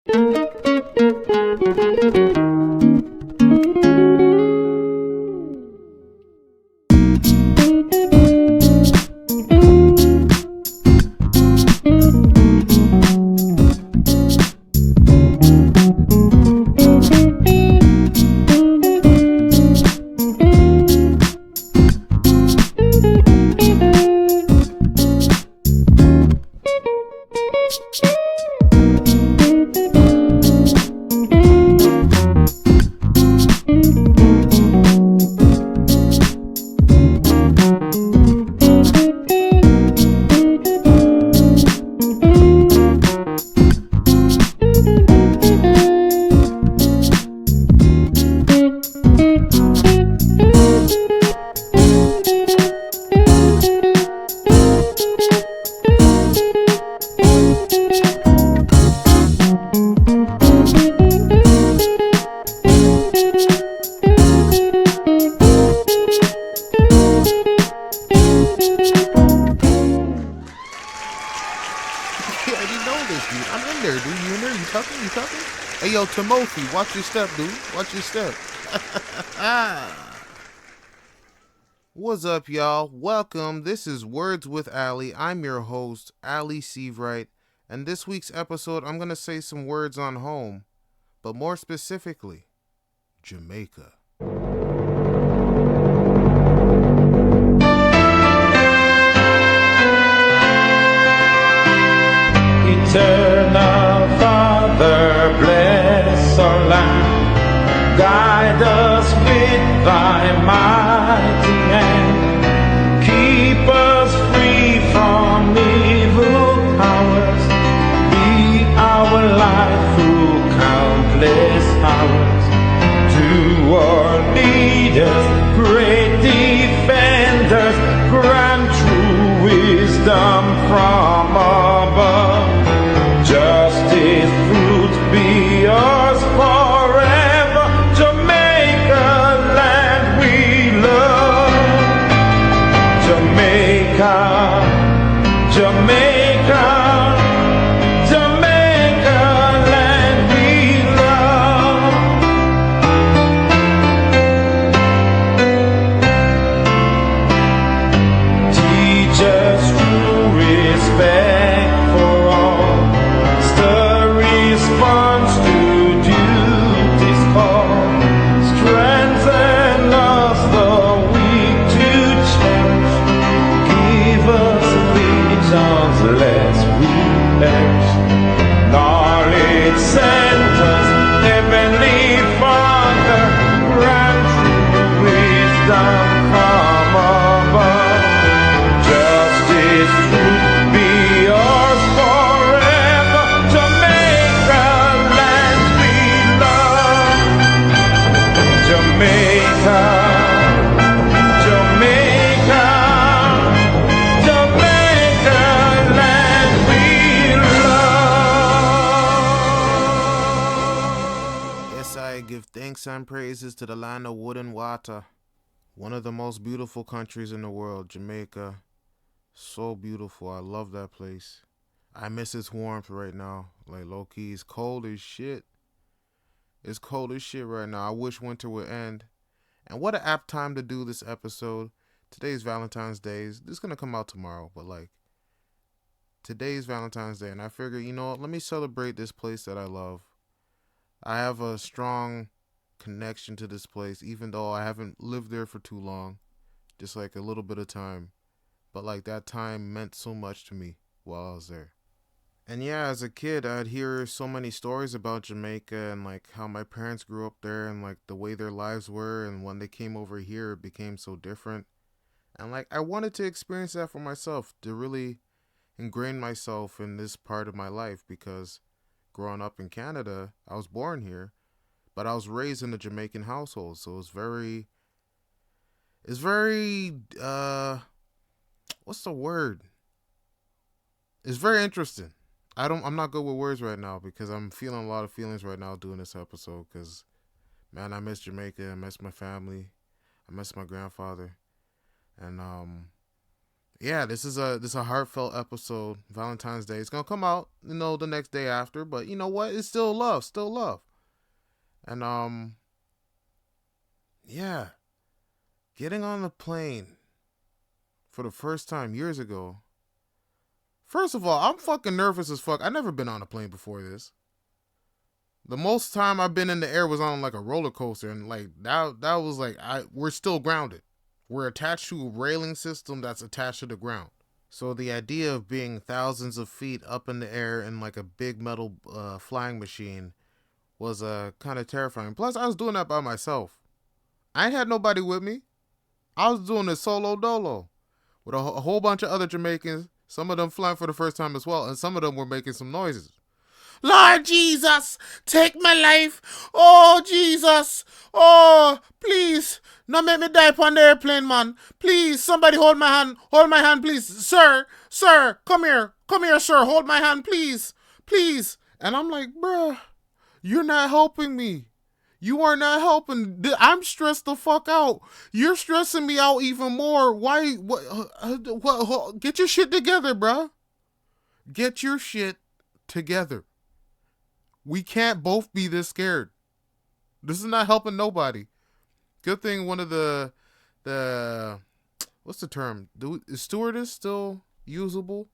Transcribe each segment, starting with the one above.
Hey, yo, Timothy, watch your step, dude. Watch your step. What's up, y'all? Welcome. This is Words with Ali. I'm your host, Ali Seavright. And this week's episode, I'm going to say some words on home. But more specifically, Jamaica. Eternal Father, bless our land. Guide us with thy mighty hand. Keep us free from evil powers. Be our light through countless hours. To our leaders, great defenders, grant true wisdom from above. Justice, fruit be yours forever. Jamaica, land we love. Jamaica, Jamaica, Jamaica, land we love. Teach us true respect for all. Response to duty's call. Strengthen us the weak to cherish. Give us visions lest we perish. Knowledge sent us, Heavenly Father, grant true wisdom from above. Justice, truth be yours forever. Jamaica, land we love. Jamaica, Jamaica, Jamaica, land we love. Yes, I give thanks and praises to the land of wood and water. One of the most beautiful countries in the world, Jamaica. So beautiful. I love that place. I miss its warmth right now. Like, low-key, it's cold as shit. It's cold as shit right now. I wish winter would end. And what an apt time to do this episode. Today's Valentine's Day. This is going to come out tomorrow. But, like, today's Valentine's Day. And I figure, you know what? Let me celebrate this place that I love. I have a strong connection to this place, even though I haven't lived there for too long. Just, like, a little bit of time. But, like, that time meant so much to me while I was there. And yeah, as a kid, I'd hear so many stories about Jamaica and like how my parents grew up there and like the way their lives were, and when they came over here, it became so different. And like I wanted to experience that for myself, to really ingrain myself in this part of my life, because growing up in Canada, I was born here, but I was raised in a Jamaican household, so it's very what's the word? It's very interesting. I'm not good with words right now because I'm feeling a lot of feelings right now doing this episode because, man, I miss Jamaica. I miss my family. I miss my grandfather. And, yeah, this is a heartfelt episode. Valentine's Day. It's gonna come out, the next day after. But you know what? It's still love, still love. And yeah, getting on the plane for the first time years ago. First of all, I'm fucking nervous as fuck. I never been on a plane before this. The most time I've been in the air was on like a roller coaster, and like that was like we're still grounded. We're attached to a railing system that's attached to the ground. So the idea of being thousands of feet up in the air in like a big metal flying machine was kind of terrifying. Plus, I was doing that by myself. I ain't had nobody with me. I was doing it solo dolo with a whole bunch of other Jamaicans. Some of them flying for the first time as well, and some of them were making some noises. Lord Jesus, take my life. Oh, Jesus. Oh, please. Not make me die upon the airplane, man. Please, somebody hold my hand. Hold my hand, please. Sir, come here. Come here, sir. Hold my hand, please. Please. And I'm like, bruh, you're not helping me. You are not helping. I'm stressed the fuck out. You're stressing me out even more. Why? What get your shit together, bruh. Get your shit together. We can't both be this scared. This is not helping nobody. Good thing one of the what's the term? Is stewardess still usable?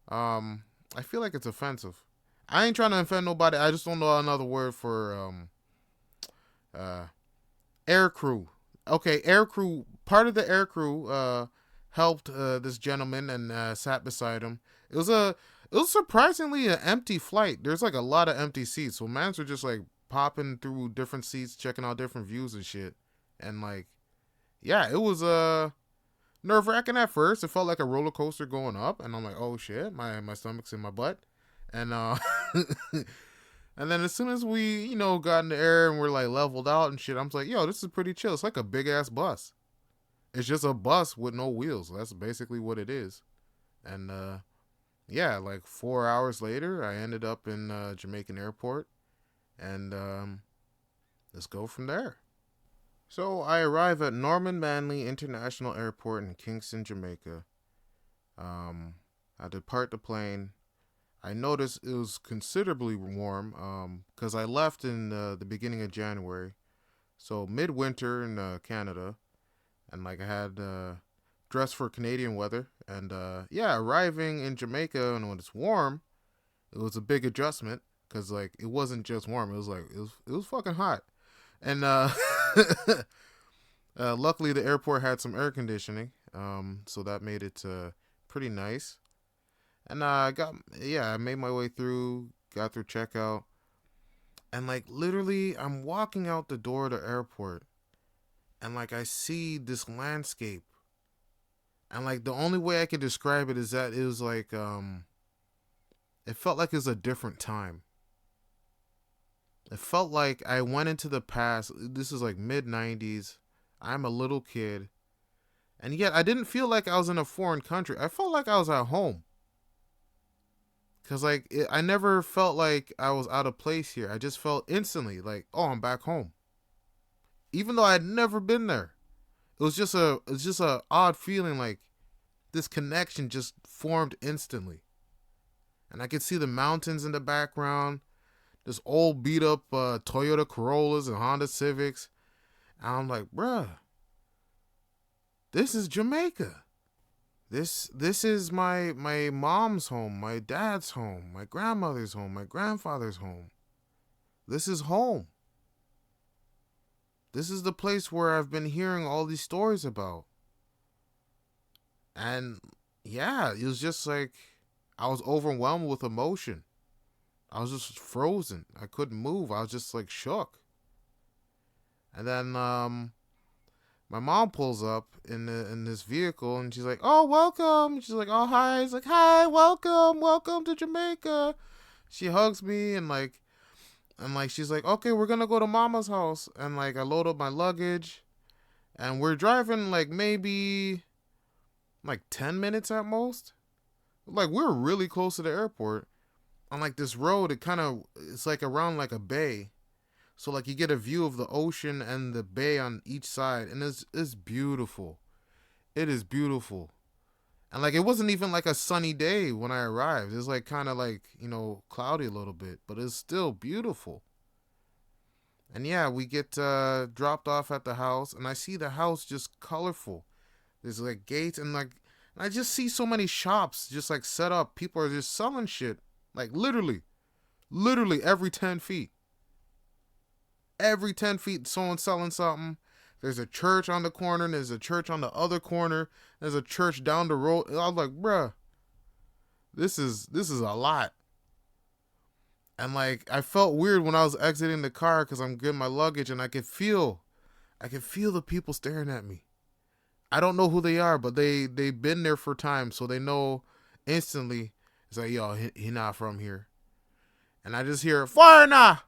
I feel like it's offensive. I ain't trying to offend nobody. I just don't know another word for air crew. Okay, air crew. Part of the air crew helped this gentleman and sat beside him. It was surprisingly an empty flight. There's like a lot of empty seats, so mans were just like popping through different seats, checking out different views and shit. And like, yeah, it was nerve wracking at first. It felt like a roller coaster going up, and I'm like, oh shit, my stomach's in my butt, and and then as soon as we got in the air and we're like leveled out and shit, I'm like, yo, this is pretty chill. It's like a big ass bus. It's just a bus with no wheels. That's basically what it is, and yeah, like 4 hours later, I ended up in Jamaican airport, and let's go from there. So I arrive at Norman Manley International Airport in Kingston, Jamaica. I depart the plane. I noticed it was considerably warm because I left in the beginning of January, so midwinter in Canada, and like I had dressed for Canadian weather, and yeah, arriving in Jamaica and when it's warm, it was a big adjustment because like it wasn't just warm; it was like it was fucking hot, and luckily the airport had some air conditioning, so that made it pretty nice. And I made my way through, got through checkout, and like literally, I'm walking out the door of the airport, and like I see this landscape, and like the only way I can describe it is that it was like it felt like it was a different time. It felt like I went into the past. This is like mid '90s. I'm a little kid, and yet I didn't feel like I was in a foreign country. I felt like I was at home. Cause like I never felt like I was out of place here. I just felt instantly like, oh, I'm back home. Even though I had never been there, it was just a odd feeling, like this connection just formed instantly. And I could see the mountains in the background, this old beat up Toyota Corollas and Honda Civics, and I'm like, bruh, this is Jamaica. This is my mom's home, my dad's home, my grandmother's home, my grandfather's home. This is home. This is the place where I've been hearing all these stories about. And yeah, it was just like I was overwhelmed with emotion. I was just frozen. I couldn't move. I was just like shook. And then my mom pulls up in this vehicle, and she's like, "Oh, welcome." She's like, "Oh, hi." He's like, "Hi, welcome to Jamaica." She hugs me and she's like, "Okay, we're gonna go to Mama's house." And like I load up my luggage, and we're driving like maybe like 10 minutes at most. Like we're really close to the airport. On like this road, it's like around like a bay. So like you get a view of the ocean and the bay on each side, and it's beautiful. It is beautiful. And like it wasn't even like a sunny day when I arrived. It was like kind of like, cloudy a little bit, but it's still beautiful. And yeah, we get dropped off at the house, and I see the house just colorful. There's like gates, and like I just see so many shops just like set up. People are just selling shit, like literally every 10 feet. Every 10 feet, someone's selling something. There's a church on the corner. And there's a church on the other corner. There's a church down the road. I was like, bruh, this is a lot. And like I felt weird when I was exiting the car because I'm getting my luggage, and I could feel the people staring at me. I don't know who they are, but they've been there for time, so they know instantly. It's like, yo, he not from here, and I just hear foreigner.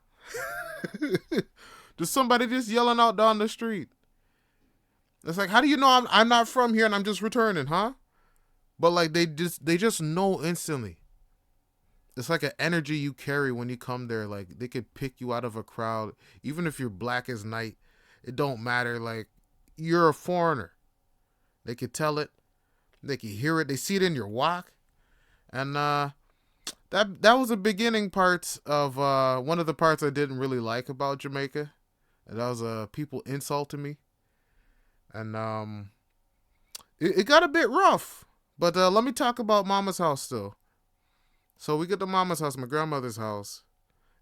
Just somebody just yelling out down the street. It's like, how do you know I'm not from here and I'm just returning, huh? But like they just know instantly. It's like an energy you carry when you come there. Like they could pick you out of a crowd, even if you're black as night. It don't matter. Like you're a foreigner. They could tell it. They could hear it. They see it in your walk. And that was the beginning parts of one of the parts I didn't really like about Jamaica. And that was people insulting me, and it got a bit rough. But let me talk about Mama's house still. So we get to Mama's house, my grandmother's house,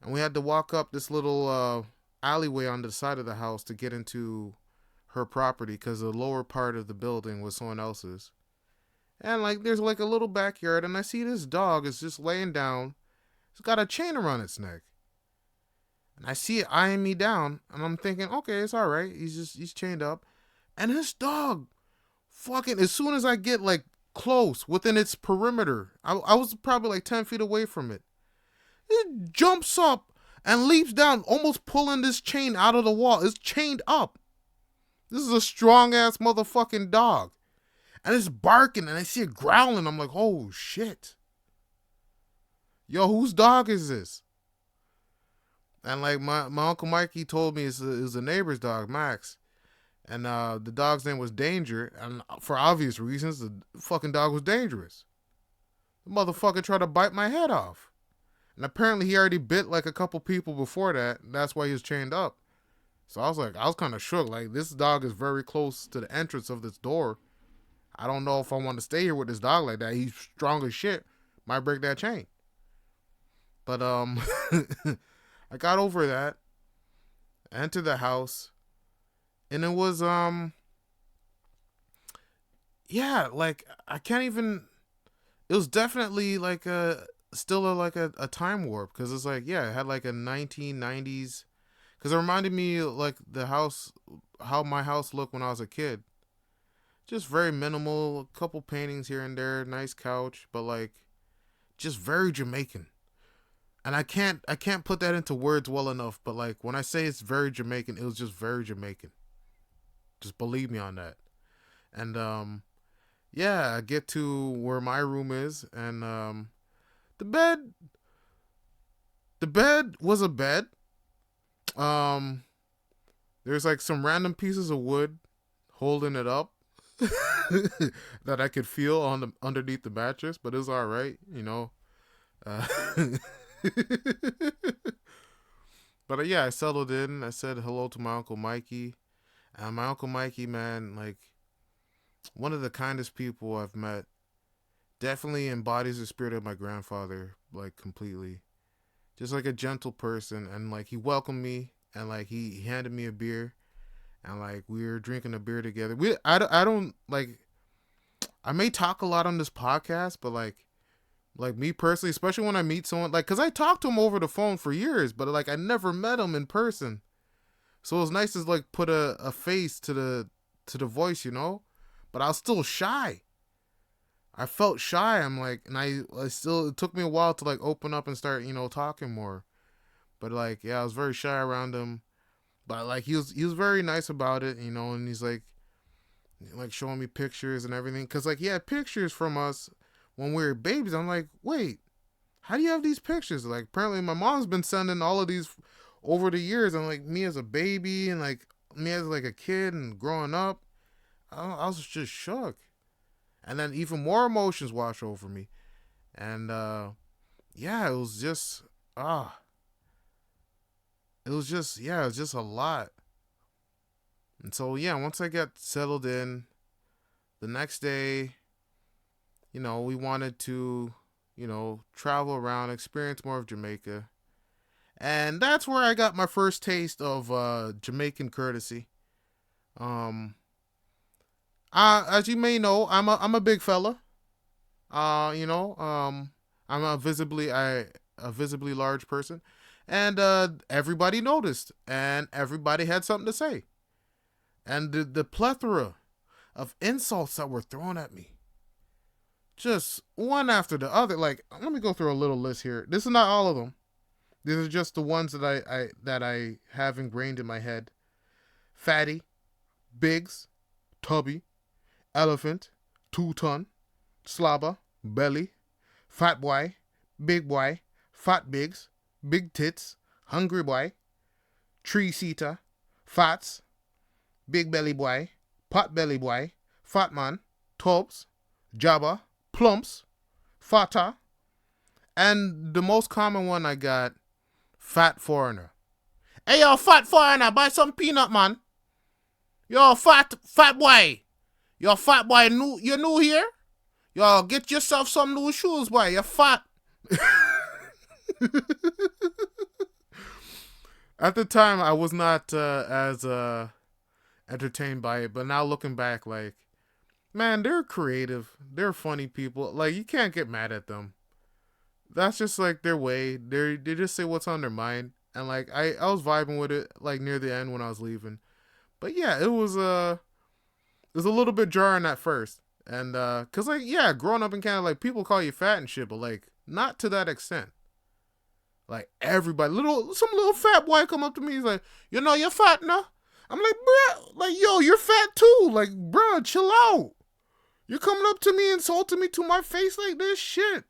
and we had to walk up this little alleyway on the side of the house to get into her property because the lower part of the building was someone else's. And like there's like a little backyard, and I see this dog is just laying down. It's got a chain around its neck. And I see it eyeing me down, and I'm thinking, okay, it's all right. He's chained up. And this dog, fucking, as soon as I get like close within its perimeter, I was probably like 10 feet away from it. It jumps up and leaps down, almost pulling this chain out of the wall. It's chained up. This is a strong ass motherfucking dog. And it's barking, and I see it growling. I'm like, oh shit. Yo, whose dog is this? And like my Uncle Mikey told me it was a neighbor's dog, Max. And the dog's name was Danger. And for obvious reasons, the fucking dog was dangerous. The motherfucker tried to bite my head off. And apparently he already bit like a couple people before that. And that's why he was chained up. So I was kind of shook. Like, this dog is very close to the entrance of this door. I don't know if I want to stay here with this dog like that. He's strong as shit. Might break that chain. But I got over that, entered the house, and it was yeah, like I can't even. It was definitely like a time warp, because it's like, yeah, it had like a 1990s, because it reminded me like the house, how my house looked when I was a kid. Just very minimal, a couple paintings here and there, nice couch, but like just very Jamaican. And I can't put that into words well enough, but like when I say it's very Jamaican, it was just very Jamaican. Just believe me on that. And yeah, I get to where my room is, and the bed the bed was a bed. Um there's like some random pieces of wood holding it up that I could feel on the underneath the mattress, but it's all right, you know. Uh, but yeah, I settled in. I said hello to my Uncle Mikey. And my Uncle Mikey, man, like one of the kindest people I've met. Definitely embodies the spirit of my grandfather, like completely. Just like a gentle person. And like he welcomed me, and like he handed me a beer. And like we were drinking a beer together. I don't like, I may talk a lot on this podcast, but like me personally, especially when I meet someone, like, cause I talked to him over the phone for years, but like I never met him in person. So it was nice to like put a face to the voice, you know. But I was still shy. I felt shy. I'm like, and I still, it took me a while to like open up and start, talking more. But like, yeah, I was very shy around him. But like he was very nice about it, and he's like showing me pictures and everything. Cause like he had pictures from us when we were babies. I'm like, wait, how do you have these pictures? Like apparently my mom's been sending all of these over the years, and like me as a baby and like me as like a kid and growing up. I was just shook. And then even more emotions wash over me. And yeah, it was just ah, it was just a lot. And so yeah, once I got settled in, the next day, we wanted to, travel around, experience more of Jamaica. And that's where I got my first taste of Jamaican courtesy. Um, as you may know, I'm a big fella. I'm a visibly large person, and everybody noticed, and everybody had something to say, and the plethora of insults that were thrown at me, just one after the other. Like, let me go through a little list here. This is not all of them. These are just the ones that I have ingrained in my head. Fatty, Biggs, Tubby, Elephant, Two-Ton, Slobber, Belly, Fat Boy, Big Boy, Fat Bigs, Big Tits, Hungry Boy, Tree Seater, Fats, Big Belly Boy, Pot Belly Boy, Fat Man, Tubs, Jabba, Plumps, Fata, and the most common one I got, Fat Foreigner. Hey yo, Fat Foreigner, buy some peanut, man. Yo, fat boy. Yo, fat boy, you new here? Yo, get yourself some new shoes, boy. You're fat. At the time, I was not as entertained by it, but now looking back, like, man, they're creative. They're funny people. Like, you can't get mad at them. That's just like their way. They just say what's on their mind, and like I was vibing with it like near the end when I was leaving. But yeah, it was a little bit jarring at first, and cause like yeah, growing up in Canada, like people call you fat and shit, but like not to that extent. Like everybody, some little fat boy come up to me, he's like, you're fat now. I'm like, bruh, like yo, you're fat too. Like, bruh, chill out. You're coming up to me, insulting me to my face like this shit.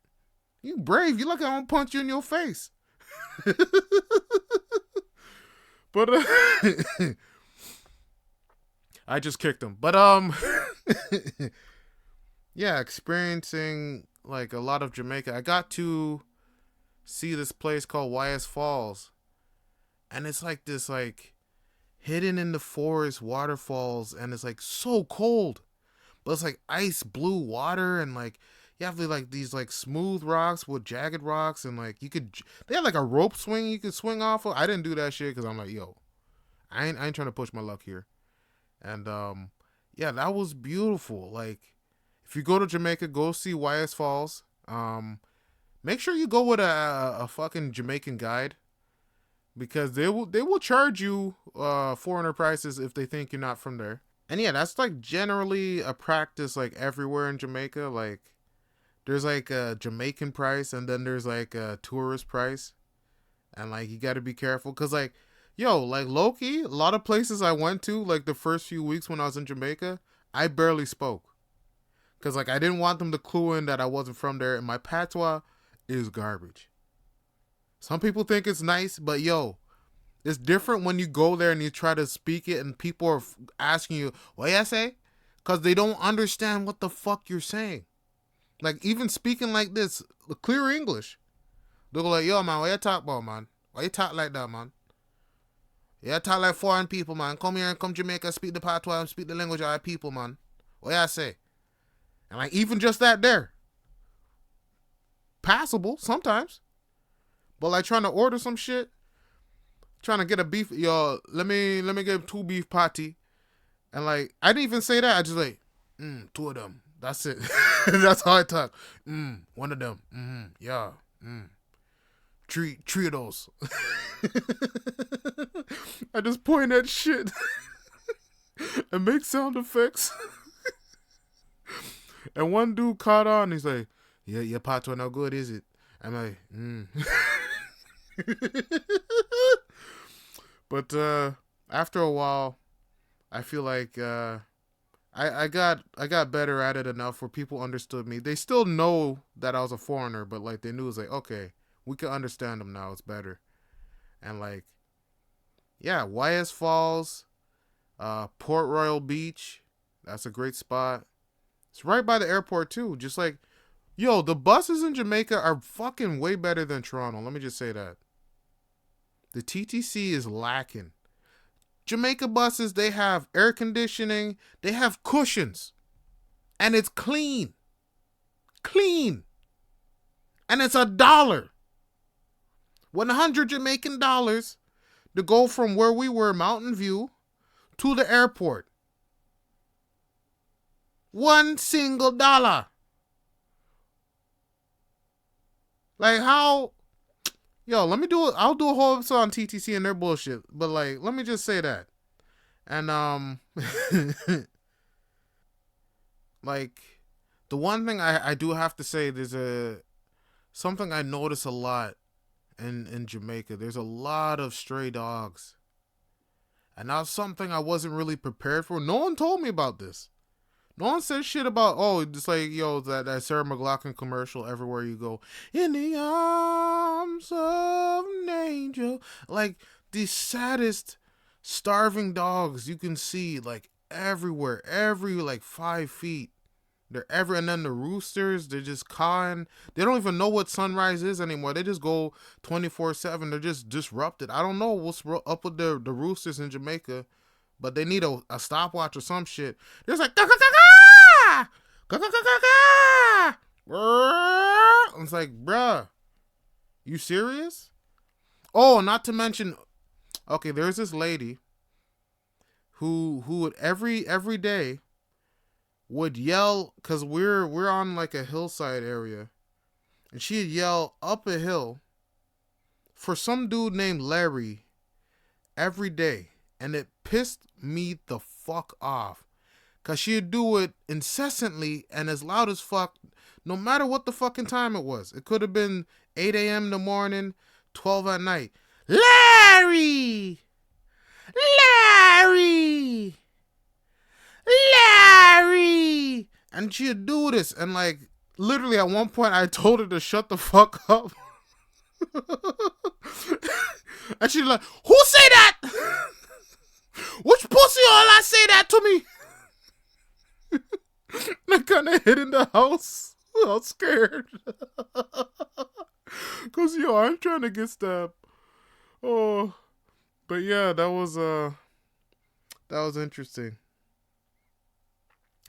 You brave. You lucky I don't punch you in your face. But I just kicked him. But yeah, experiencing like a lot of Jamaica. I got to see this place called YS Falls, and it's like this like hidden in the forest waterfalls, and it's like so cold, but it's like ice blue water, and like you have like these like smooth rocks with jagged rocks, and like they had like a rope swing you could swing off of. I didn't do that shit because I'm like, yo, I ain't trying to push my luck here. And yeah, that was beautiful. Like, if you go to Jamaica, go see YS Falls. Make sure you go with a fucking Jamaican guide, because they will charge you foreigner prices if they think you're not from there. And yeah, that's like generally a practice like everywhere in Jamaica. Like, there's like a Jamaican price, and then there's like a tourist price, and like you got to be careful because like yo, like Loki, a lot of places I went to like the first few weeks when I was in Jamaica, I barely spoke because like I didn't want them to clue in that I wasn't from there, and my patois is garbage. Some people think it's nice, but yo, it's different when you go there and you try to speak it and people are asking you, what you say? Because they don't understand what the fuck you're saying. Like, even speaking like this, clear English, they'll go like, yo, man, what you talk about, man? Why you talk like that, man? You talk like foreign people, man. Come here and come Jamaica, speak the patois and speak the language of our people, man. What you say? And like, even just that there, passable sometimes. But like trying to order some shit, trying to get a beef, yo, let me get 2 beef patty. And like, I didn't even say that. I just like, 2 of them. That's it. That's how I talk. 1 of them. Yeah. 3 of those. I just point at shit and make sound effects. And one dude caught on. He's like, yeah, your patois no good, is it? I'm like, But after a while, I feel like I got better at it enough where people understood me. They still know that I was a foreigner, but like they knew it was like, okay, we can understand them now. It's better. And like, yeah, YS Falls, Port Royal Beach, that's a great spot. It's right by the airport too. Just like, yo, the buses in Jamaica are fucking way better than Toronto. Let me just say that. The TTC is lacking. Jamaica buses, they have air conditioning, they have cushions, and it's clean. Clean. And it's $1. 100 Jamaican dollars to go from where we were, Mountain View, to the airport. $1 single. Like how, yo, let me do it. I'll do a whole episode on TTC and their bullshit. But like, let me just say that. And like the one thing I do have to say, there's something I notice a lot in Jamaica. There's a lot of stray dogs. And that's something I wasn't really prepared for. No one told me about this. No one said shit about, oh, just like, yo, that Sarah McLachlan commercial, Everywhere You Go. In the arms of an angel. Like, the saddest starving dogs you can see, like, everywhere. Every, like, 5 feet. They're ever, and then the roosters, they're just cawing. They don't even know what sunrise is anymore. They just go 24/7. They're just disrupted. I don't know what's up with the roosters in Jamaica, but they need a stopwatch or some shit. They're just like, ka ka ka ka, ka ka ka ka ka. It's like, bruh, you serious? Oh, not to mention, okay, there's this lady who would every day would yell, because we're on like a hillside area, and she'd yell up a hill for some dude named Larry every day, and it pissed me the fuck off, because she'd do it incessantly and as loud as fuck, no matter what the fucking time it was. It could have been 8 a.m. in the morning, 12 at night. Larry! Larry! Larry! And she'd do this, and like, literally at one point I told her to shut the fuck up. And she's like, who say that? Which pussy all I say that to me? I kind of hid in the house. I was scared. Cause yo, I'm trying to get stabbed. Oh, but yeah, that was interesting.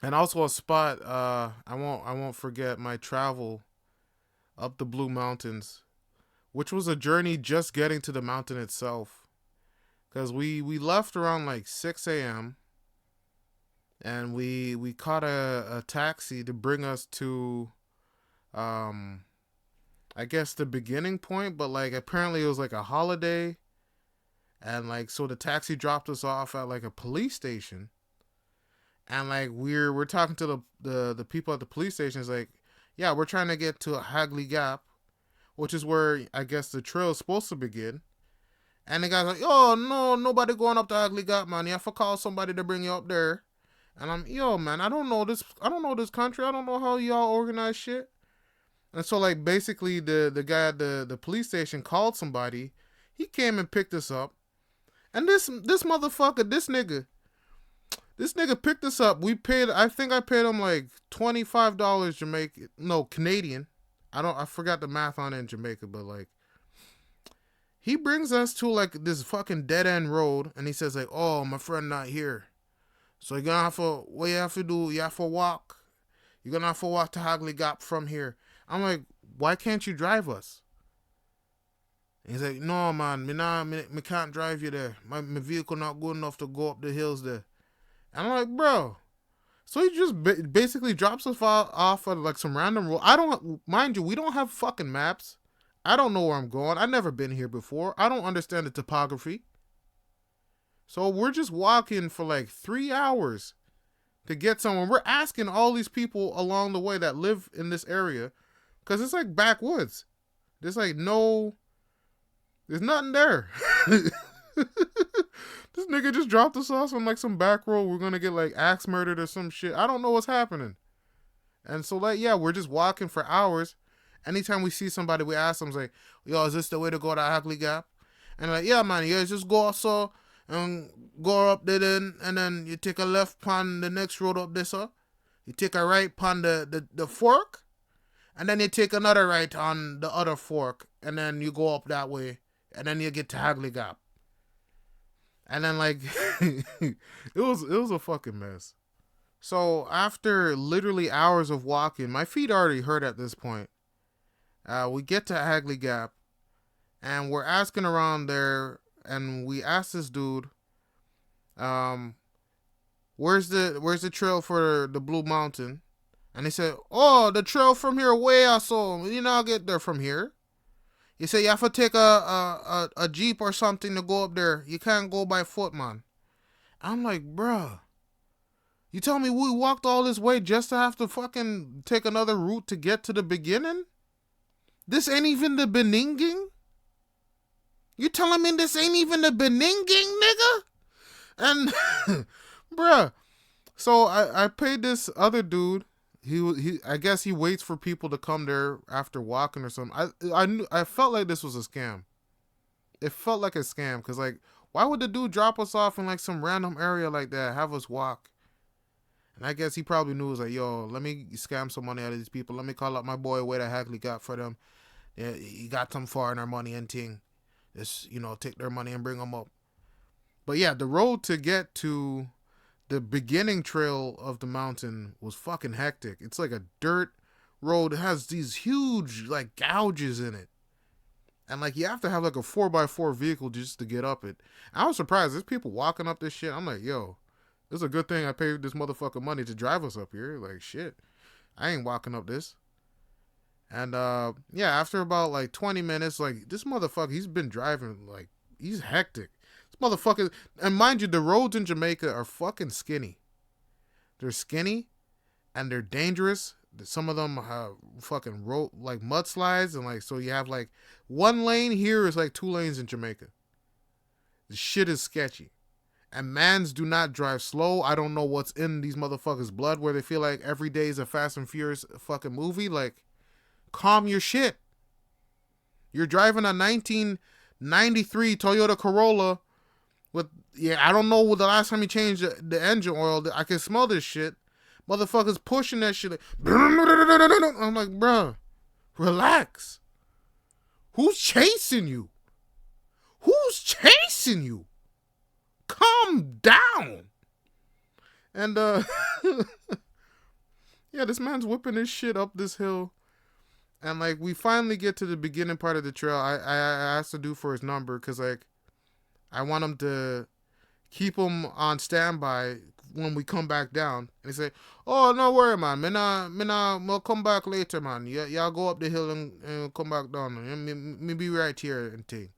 And also a spot, I won't forget my travel up the Blue Mountains, which was a journey just getting to the mountain itself. Because we left around like 6 a.m. and we caught a taxi to bring us to, I guess the beginning point, but like apparently it was like a holiday. And like, so the taxi dropped us off at like a police station. And like we're talking to the people at the police station. It's like, yeah, we're trying to get to Hagley Gap, which is where I guess the trail is supposed to begin. And the guy's like, oh no, nobody going up to Hagley Gap, man. You have to call somebody to bring you up there. And I'm, yo, man, I don't know this country. I don't know how y'all organize shit. And so like basically the guy at the police station called somebody. He came and picked us up. And this motherfucker, this nigga picked us up. I think I paid him like $25 Jamaican, no, Canadian. I forgot the math on it in Jamaica, but like, he brings us to like this fucking dead end road, and he says like, oh, my friend not here. So you're gonna have to, what you have to do, you have to walk. You're gonna have to walk to Hagley Gap from here. I'm like, why can't you drive us? And he's like, no, man, me can't drive you there. My vehicle not good enough to go up the hills there. And I'm like, bro. So he just basically drops us off at like some random road. Mind you, we don't have fucking maps. I don't know where I'm going. I've never been here before. I don't understand the topography. So we're just walking for like 3 hours to get somewhere. We're asking all these people along the way that live in this area, because it's like backwoods. There's like there's nothing there. This nigga just dropped us off on like some back road. We're gonna get like axe murdered or some shit. I don't know what's happening. And so like, yeah, we're just walking for hours. Anytime we see somebody, we ask them like, yo, is this the way to go to Hagley Gap? And like, yeah, man, yeah, just go also and go up there then, and then you take a left on the next road up there, sir. You take a right on the fork, and then you take another right on the other fork, and then you go up that way, and then you get to Hagley Gap. And then like it was a fucking mess. So after literally hours of walking, my feet already hurt at this point. We get to Hagley Gap, and we're asking around there, and we asked this dude, um, where's the trail for the Blue Mountain? And he said, oh, the trail from here way or so. You not get there from here. He said you have to take a jeep or something to go up there. You can't go by foot, man. I'm like, bruh, you tell me we walked all this way just to have to fucking take another route to get to the beginning? This ain't even the Beninging? You telling me this ain't even the Beninging, nigga? And, bruh, so I paid this other dude. I guess he waits for people to come there after walking or something. I felt like this was a scam. It felt like a scam because like, why would the dude drop us off in like some random area like that, have us walk? And I guess he probably knew, it was like, yo, let me scam some money out of these people. Let me call up my boy where the Hagley got for them. Yeah, he got some foreigner money and thing. Just, take their money and bring them up. But yeah, the road to get to the beginning trail of the mountain was fucking hectic. It's like a dirt road. It has these huge like gouges in it. And like you have to have like a 4x4 vehicle just to get up it. I was surprised. There's people walking up this shit. I'm like, yo, this is a good thing I paid this motherfucker money to drive us up here. Like shit. I ain't walking up this. And yeah, after about like 20 minutes, like this motherfucker, he's been driving like he's hectic. Motherfuckers, and mind you, the roads in Jamaica are fucking skinny. They're skinny, and they're dangerous. Some of them have fucking road like mudslides, and like so you have like one lane here is like 2 lanes in Jamaica. The shit is sketchy, and mans do not drive slow. I don't know what's in these motherfuckers' blood where they feel like every day is a Fast and Furious fucking movie. Like, calm your shit. You're driving a 1993 Toyota Corolla. I don't know the last time he changed the engine oil. I can smell this shit. Motherfuckers pushing that shit. Like, I'm like, bruh, relax. Who's chasing you? Who's chasing you? Calm down. And, yeah, this man's whipping his shit up this hill. And, like, we finally get to the beginning part of the trail. I asked the dude for his number because, like, I want him to keep him on standby when we come back down. And he say, oh, no worry, man. We'll come back later, man. Y'all go up the hill and come back down. Me be right here and thing.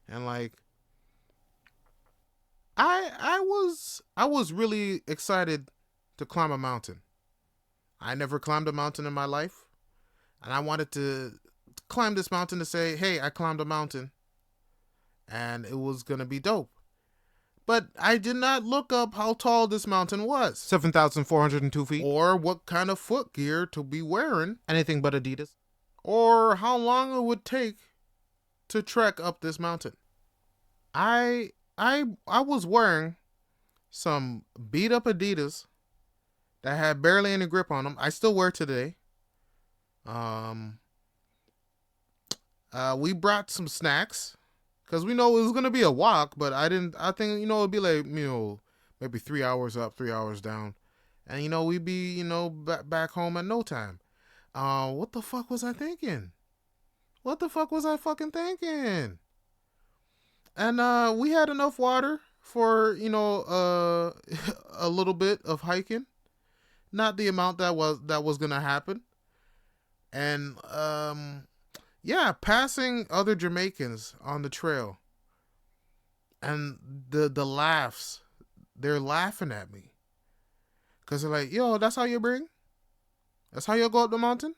And like, I was really excited to climb a mountain. I never climbed a mountain in my life. And I wanted to climb this mountain to say, hey, I climbed a mountain. And it was going to be dope. But I did not look up how tall this mountain was. 7,402 feet. Or what kind of foot gear to be wearing. Anything but Adidas. Or how long it would take to trek up this mountain. I was wearing some beat up Adidas that had barely any grip on them. I still wear today. We brought some snacks. Because we know it was going to be a walk, but I think, it'd be like, maybe 3 hours up, 3 hours down. And, we'd be, back home at no time. What the fuck was I thinking? What the fuck was I fucking thinking? And we had enough water for, a little bit of hiking. Not the amount that was going to happen. And, yeah, passing other Jamaicans on the trail. And the laughs. They're laughing at me. Because they're like, yo, that's how you bring? That's how you go up the mountain?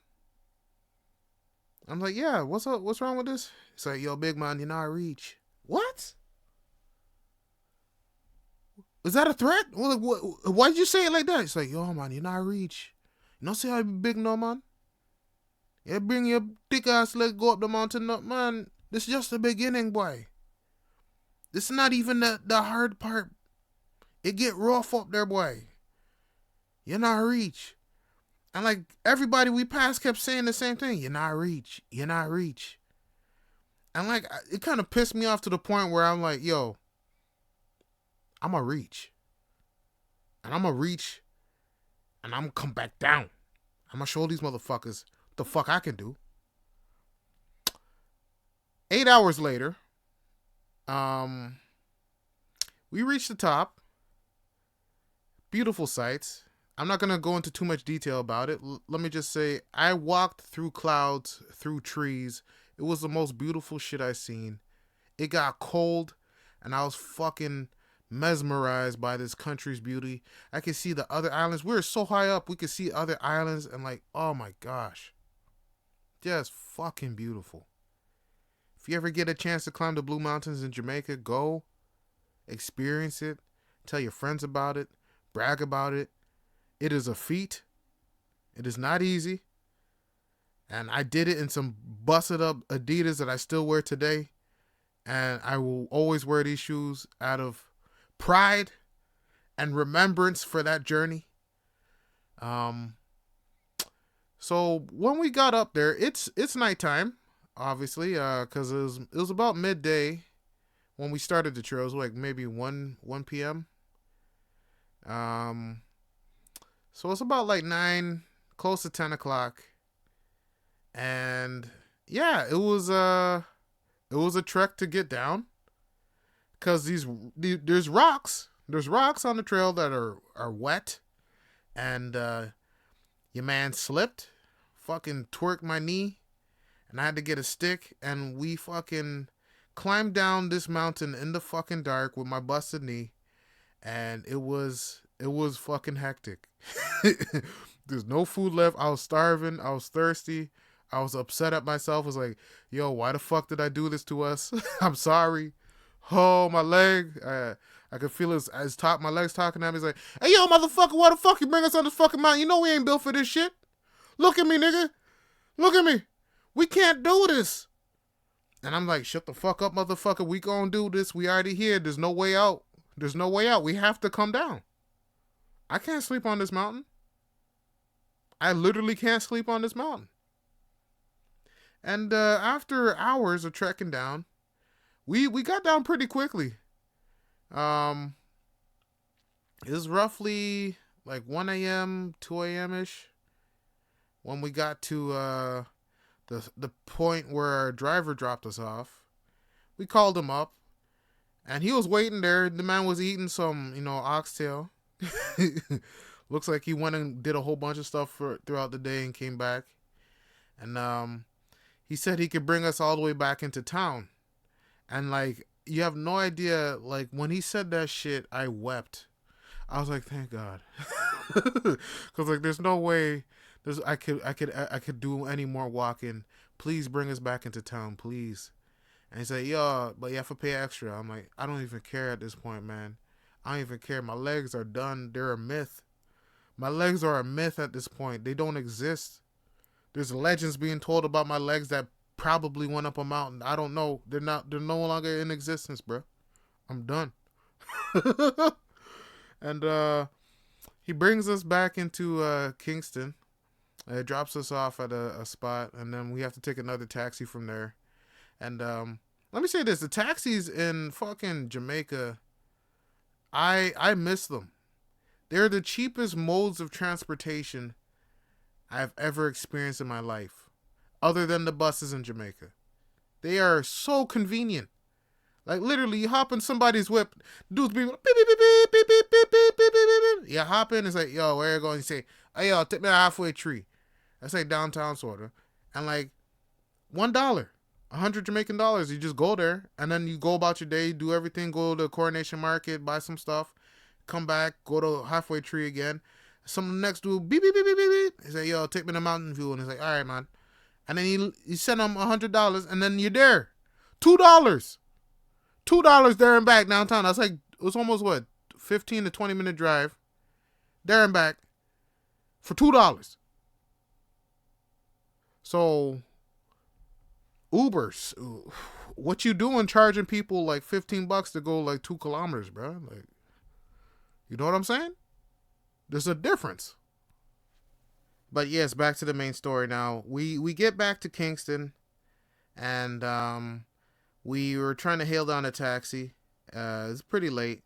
I'm like, yeah, what's up? What's wrong with this? It's like, yo, big man, you're not reach. What? Is that a threat? Why'd you say it like that? It's like, yo, man, you're not reach. You don't see how big no, man? You bring your thick ass leg go up the mountain, no, man. This is just the beginning, boy. This is not even the hard part. It get rough up there, boy. You're not reach. And like everybody we passed kept saying the same thing. You're not reach. You're not reach. And like it kind of pissed me off to the point where I'm like, yo, I'm gonna reach. And I'm gonna reach and I'm gonna come back down. I'm gonna show these motherfuckers the fuck I can do. 8 hours later, we reached the top. Beautiful sights. I'm not gonna go into too much detail about it. Let me just say, I walked through clouds, through trees. It was the most beautiful shit I seen. It got cold, and I was fucking mesmerized by this country's beauty. I could see the other islands. We were so high up, we could see other islands, and like, oh my gosh, just fucking beautiful. If you ever get a chance to climb the Blue Mountains in Jamaica, go experience it. Tell your friends about it. Brag about it. It is a feat. It is not easy. And I did it in some busted up Adidas that I still wear today. And I will always wear these shoes out of pride and remembrance for that journey. So when we got up there, it's nighttime, obviously, because it was about midday when we started the trails, like maybe 1 p.m. So it's about like 9, close to 10 o'clock. And yeah, it was a trek to get down. Cause there's rocks. There's rocks on the trail that are wet. And your man slipped, fucking twerked my knee, and I had to get a stick, and we fucking climbed down this mountain in the fucking dark with my busted knee. And it was fucking hectic. There's no food left. I was starving. I was thirsty. I was upset at myself. I was like, yo, why the fuck did I do this to us? I'm sorry. Oh, my leg. I could feel my legs talking at me. He's like, hey, yo, motherfucker, why the fuck you bring us on this fucking mountain? You know we ain't built for this shit. Look at me, nigga. Look at me. We can't do this. And I'm like, shut the fuck up, motherfucker. We gonna do this. We already here. There's no way out. There's no way out. We have to come down. I can't sleep on this mountain. I literally can't sleep on this mountain. And after hours of trekking down, we got down pretty quickly. It was roughly like 1 a.m., 2 a.m. ish when we got to the point where our driver dropped us off. We called him up, and he was waiting there. The man was eating some, oxtail. Looks like he went and did a whole bunch of stuff throughout the day and came back. And he said he could bring us all the way back into town. And like, you have no idea, like when he said that shit, I wept. I was like, thank God. Cause like there's no way I could do any more walking. Please bring us back into town, please. And he said, yo, but you have to pay extra. I'm like, I don't even care at this point, man. I don't even care. My legs are done. They're a myth. My legs are a myth at this point. They don't exist. There's legends being told about my legs that probably went up a mountain. I don't know. They're no longer in existence, bro. I'm done. And he brings us back into Kingston. Drops us off at a spot, and then we have to take another taxi from there. And let me say this: the taxis in fucking Jamaica, I miss them. They're the cheapest modes of transportation I've ever experienced in my life, other than the buses in Jamaica. They are so convenient. Like literally, you hop in somebody's whip, dudes be beep beep beep beep beep beep beep beep beep beep beep. You hop in, it's like, yo, where you going? You say, hey, yo, take me to halfway tree. That's like downtown sorta, and like $1, 100 Jamaican dollars. You just go there, and then you go about your day, do everything, go to Coronation Market, buy some stuff, come back, go to halfway tree again. Some next dude beep beep beep beep beep beep. He say, yo, take me to Mountain View, and he's like, all right, man. And then you send him $100, and then you're there. $2. $2 there and back downtown. That's like, it was almost what, 15 to 20 minute drive there and back for $2. So Ubers, what you doing charging people like $15 to go like 2 kilometers, bro? Like, you know what I'm saying? There's a difference. But yes, back to the main story now. We get back to Kingston, and we were trying to hail down a taxi. It's pretty late.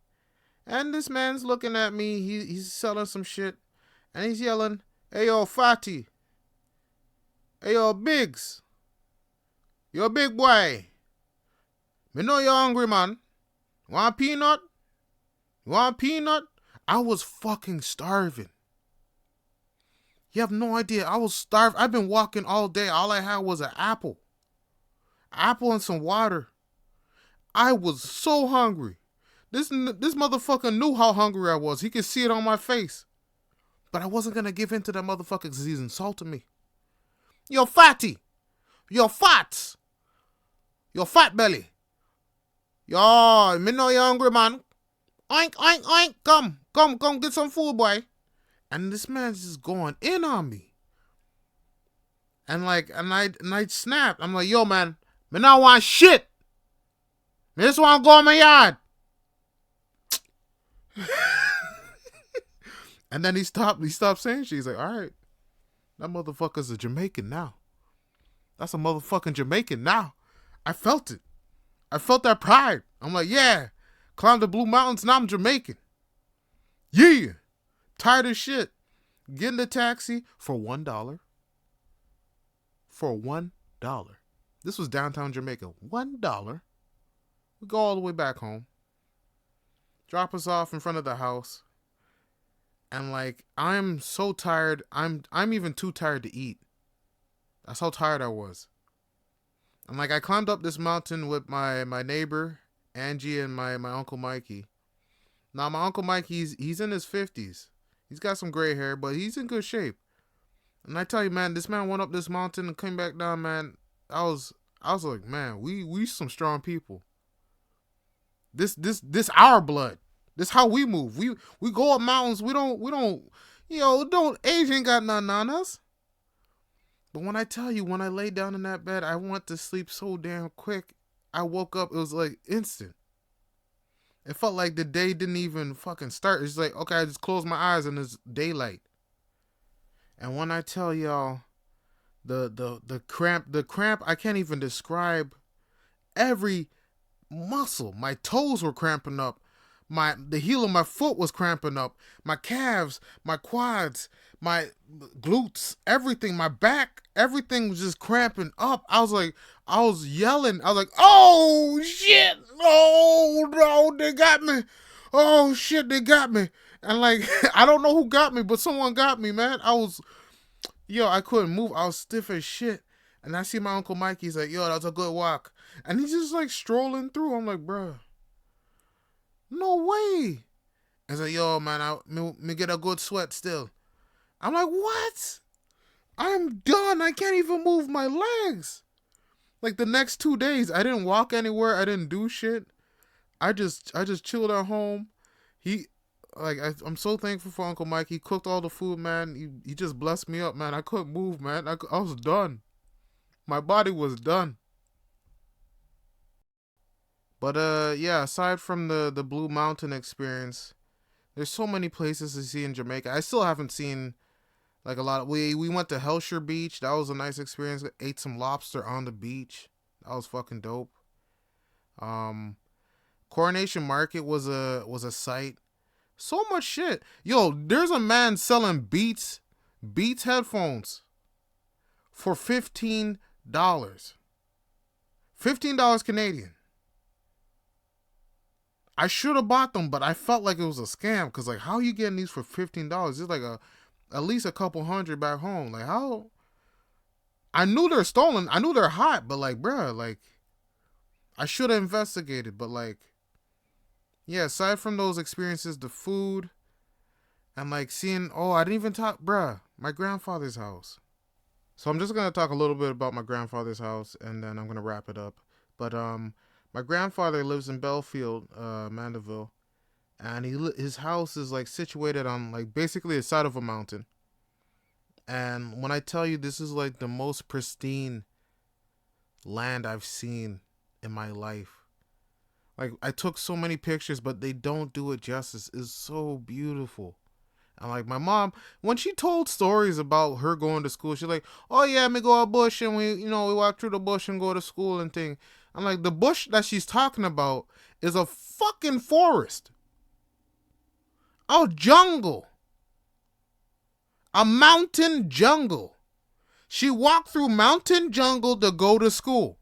And this man's looking at me. He's selling some shit. And he's yelling, "Hey, yo, Fatty. Hey, yo, Biggs. Yo, big boy. Me know you're hungry, man. You want a peanut? You want a peanut?" I was fucking starving. You have no idea. I was starved. I've been walking all day. All I had was an apple. Apple and some water. I was so hungry. This motherfucker knew how hungry I was. He could see it on my face. But I wasn't going to give in to that motherfucker because he's insulting me. Yo, fatty. Yo, fats. Yo, fat belly. Yo, me know you're hungry, man. Oink, oink, oink. Come, get some food, boy. And this man's just going in on me. And I snapped. I'm like, yo, man, me not want shit. Me just want to go in my yard. And then he stopped saying shit. He's like, all right, that motherfucker's a Jamaican now. That's a motherfucking Jamaican now. I felt it. I felt that pride. I'm like, yeah, climbed the Blue Mountains, now I'm Jamaican. Yeah. Tired of shit. Get in the taxi for $1. For $1. This was downtown Jamaica. $1. We go all the way back home. Drop us off in front of the house. And like, I'm so tired. I'm even too tired to eat. That's how tired I was. And like, I climbed up this mountain with my neighbor, Angie, and my Uncle Mikey. Now, my Uncle Mike, he's in his 50s. He's got some gray hair, but he's in good shape. And I tell you, man, this man went up this mountain and came back down, man. I was like, man, we some strong people. This our blood. This how we move. We go up mountains. We don't, don't age ain't got nothing on us. But when I tell you, when I lay down in that bed, I went to sleep so damn quick. I woke up, it was like instant. It felt like the day didn't even fucking start. It's like, okay, I just closed my eyes and it's daylight. And when I tell y'all, the cramp, I can't even describe. Every muscle, my toes were cramping up. The heel of my foot was cramping up. My calves, my quads, my glutes, everything, my back, everything was just cramping up. I was yelling. I was like, oh shit, oh no, they got me. Oh shit, they got me. And like, I don't know who got me, but someone got me, man. I couldn't move. I was stiff as shit. And I see my Uncle Mikey. He's like, yo, that was a good walk. And he's just like strolling through. I'm like, bruh, no way. I was like, yo, man, me get a good sweat still. I'm like, what? I'm done. I can't even move my legs. Like the next 2 days, I didn't walk anywhere. I didn't do shit. I just chilled at home. I'm so thankful for Uncle Mike. He cooked all the food, man. He just blessed me up, man. I couldn't move, man. I was done. My body was done. But yeah, aside from the Blue Mountain experience, there's so many places to see in Jamaica. I still haven't seen like a lot. We went to Hellshire Beach. That was a nice experience. Ate some lobster on the beach. That was fucking dope. Coronation Market was a sight. So much shit. Yo, there's a man selling Beats headphones for $15. $15 Canadian. I should have bought them, but I felt like it was a scam. Because, like, how are you getting these for $15? It's like at least a couple hundred back home. Like, how? I knew they're stolen. I knew they're hot. But, like, bruh, like, I should have investigated. But, like, yeah, aside from those experiences, the food, and, like, seeing, I didn't even talk, bruh, my grandfather's house. So I'm just going to talk a little bit about my grandfather's house, and then I'm going to wrap it up. But, my grandfather lives in Belfield, Mandeville, and his house is like situated on like basically the side of a mountain. And when I tell you, this is like the most pristine land I've seen in my life. Like, I took so many pictures, but they don't do it justice. It's so beautiful. And like my mom, when she told stories about her going to school, she's like, "Oh yeah, me go a bush and we walk through the bush and go to school and thing." I'm like, the bush that she's talking about is a fucking forest, a jungle, a mountain jungle. She walked through mountain jungle to go to school.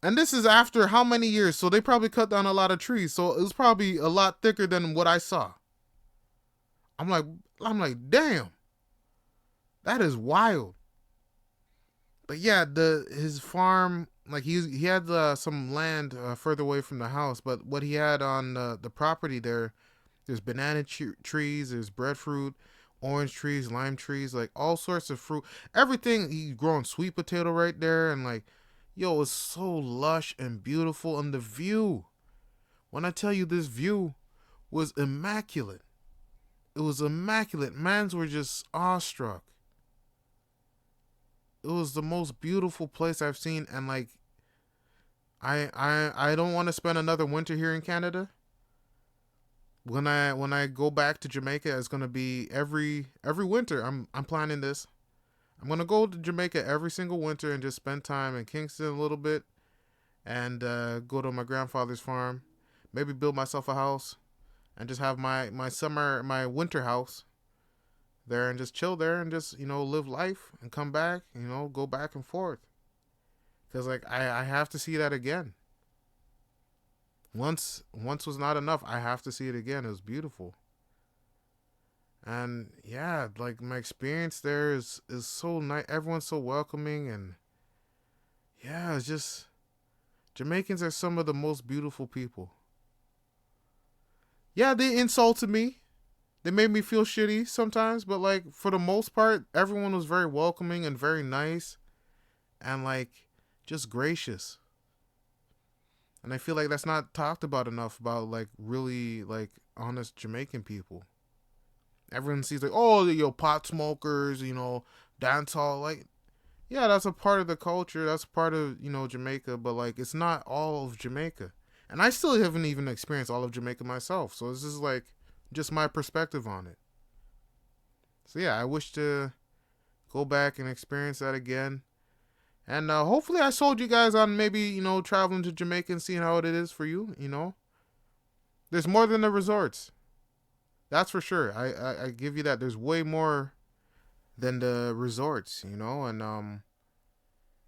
And this is after how many years? So they probably cut down a lot of trees. So it was probably a lot thicker than what I saw. I'm like, damn, that is wild. But yeah, his farm, like he had some land further away from the house. But what he had on the property there's banana trees, there's breadfruit, orange trees, lime trees, like all sorts of fruit. Everything. He's growing sweet potato right there, and like, yo, it's so lush and beautiful. And the view, when I tell you this view was immaculate. It was immaculate. Mans were just awestruck. It was the most beautiful place I've seen, and like, I don't want to spend another winter here in Canada. When I go back to Jamaica, it's gonna be every winter. I'm planning this. I'm gonna go to Jamaica every single winter and just spend time in Kingston a little bit, and go to my grandfather's farm. Maybe build myself a house, and just have my winter house there, and just chill there, and just live life and come back. Go back and forth. Cause like I have to see that again. Once was not enough. I have to see it again. It was beautiful. And yeah, like my experience there is so nice. Everyone's so welcoming, and yeah, it's just Jamaicans are some of the most beautiful people. Yeah, they insulted me. They made me feel shitty sometimes, but like for the most part, everyone was very welcoming and very nice, and like just gracious. And I feel like that's not talked about enough, about like really like honest Jamaican people. Everyone sees like, oh, pot smokers, dance hall. Like, yeah, that's a part of the culture. That's part of, Jamaica, but like it's not all of Jamaica. And I still haven't even experienced all of Jamaica myself. So this is like just my perspective on it. So yeah, I wish to go back and experience that again. And hopefully I sold you guys on maybe, traveling to Jamaica and seeing how it is for you. There's more than the resorts. That's for sure. I give you that. There's way more than the resorts, and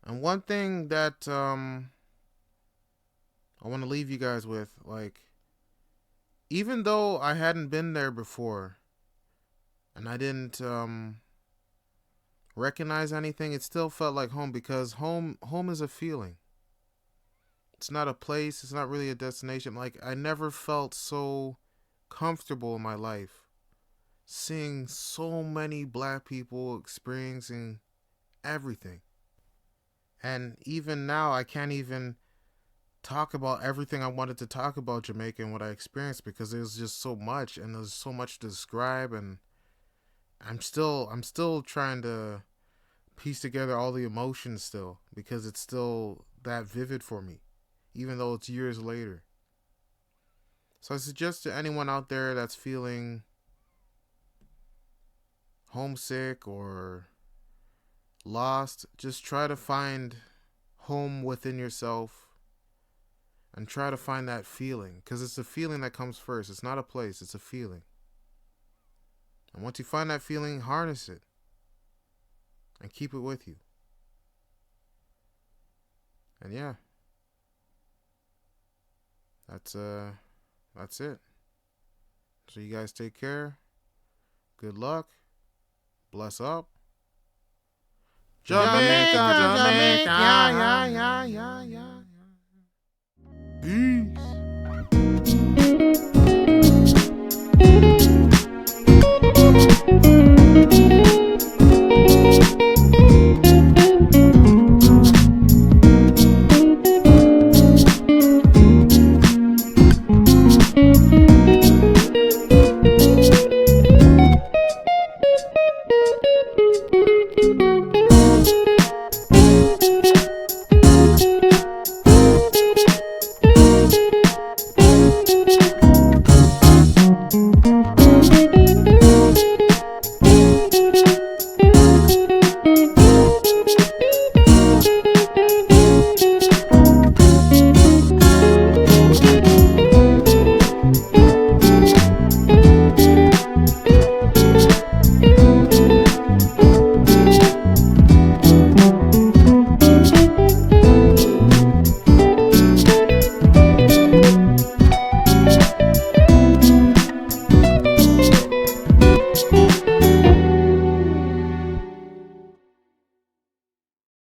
one thing that I want to leave you guys with, like, even though I hadn't been there before and I didn't recognize anything, it still felt like home, because home is a feeling. It's not a place, it's not really a destination. Like, I never felt so comfortable in my life seeing so many black people experiencing everything. And even now, I can't even talk about everything I wanted to talk about Jamaica and what I experienced, because there's just so much, and there's so much to describe, and I'm still trying to piece together all the emotions still, because it's still that vivid for me, even though it's years later. So I suggest to anyone out there that's feeling homesick or lost, just try to find home within yourself and try to find that feeling, because it's a feeling that comes first. It's not a place, it's a feeling. And once you find that feeling, harness it and keep it with you. And yeah, that's it. So you guys take care. Good luck. Bless up. Jamaica, Jamaica, yeah, yeah, yeah, yeah, yeah. Peace.